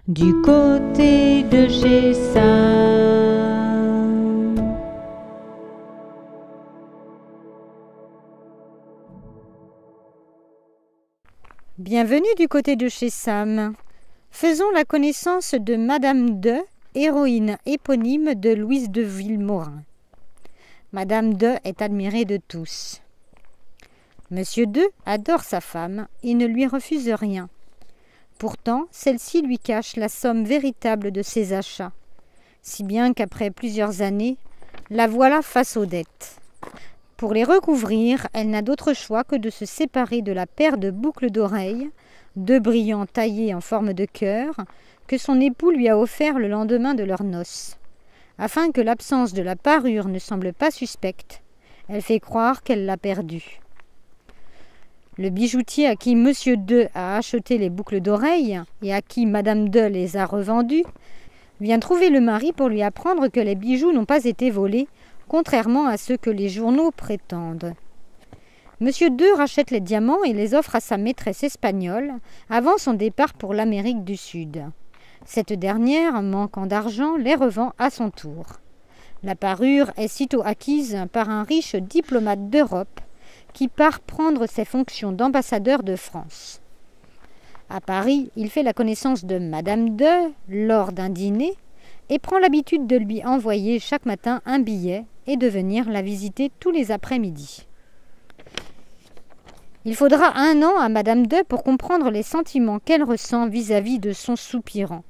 du côté de chez Sam. Bienvenue du côté de chez Sam. Faisons la connaissance de Madame De, héroïne éponyme de Louise de Vilmorin. Madame De est admirée de tous. Monsieur De adore sa femme et ne lui refuse rien. Pourtant, celle-ci lui cache la somme véritable de ses achats, si bien qu'après plusieurs années, la voilà face aux dettes. Pour les recouvrir, elle n'a d'autre choix que de se séparer de la paire de boucles d'oreilles, 2 brillants taillés en forme de cœur, que son époux lui a offert le lendemain de leurs noces. Afin que l'absence de la parure ne semble pas suspecte, elle fait croire qu'elle l'a perdue. Le bijoutier à qui Monsieur De a acheté les boucles d'oreilles et à qui Madame De les a revendues vient trouver le mari pour lui apprendre que les bijoux n'ont pas été volés, contrairement à ce que les journaux prétendent. Monsieur De rachète les diamants et les offre à sa maîtresse espagnole avant son départ pour l'Amérique du Sud. Cette dernière, manquant d'argent, les revend à son tour. La parure est sitôt acquise par un riche diplomate d'Europe qui part prendre ses fonctions d'ambassadeur de France. À Paris, il fait la connaissance de Madame De lors d'un dîner et prend l'habitude de lui envoyer chaque matin un billet et de venir la visiter tous les après-midi. Il faudra 1 an à Madame De pour comprendre les sentiments qu'elle ressent vis-à-vis de son soupirant.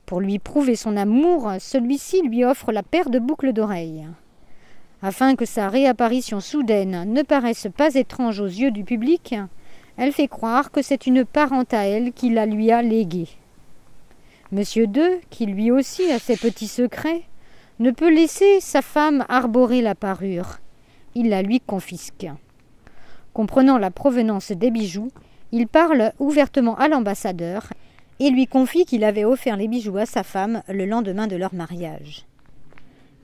Pour lui prouver son amour, celui-ci lui offre la paire de boucles d'oreilles. Afin que sa réapparition soudaine ne paraisse pas étrange aux yeux du public, elle fait croire que c'est une parente à elle qui la lui a léguée. Monsieur De, qui lui aussi a ses petits secrets, ne peut laisser sa femme arborer la parure. Il la lui confisque. Comprenant la provenance des bijoux, il parle ouvertement à l'ambassadeur et lui confie qu'il avait offert les bijoux à sa femme le lendemain de leur mariage.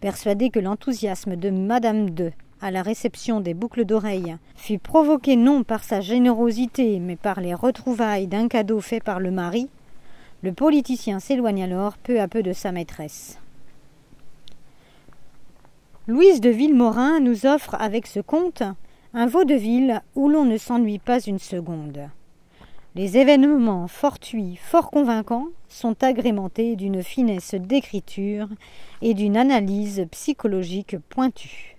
Persuadé que l'enthousiasme de Madame De à la réception des boucles d'oreilles fut provoqué non par sa générosité mais par les retrouvailles d'un cadeau fait par le mari, le politicien s'éloigne alors peu à peu de sa maîtresse. Louise de Vilmorin nous offre avec ce conte un vaudeville où l'on ne s'ennuie pas une seconde. Les événements fortuits, fort convaincants, sont agrémentés d'une finesse d'écriture et d'une analyse psychologique pointue.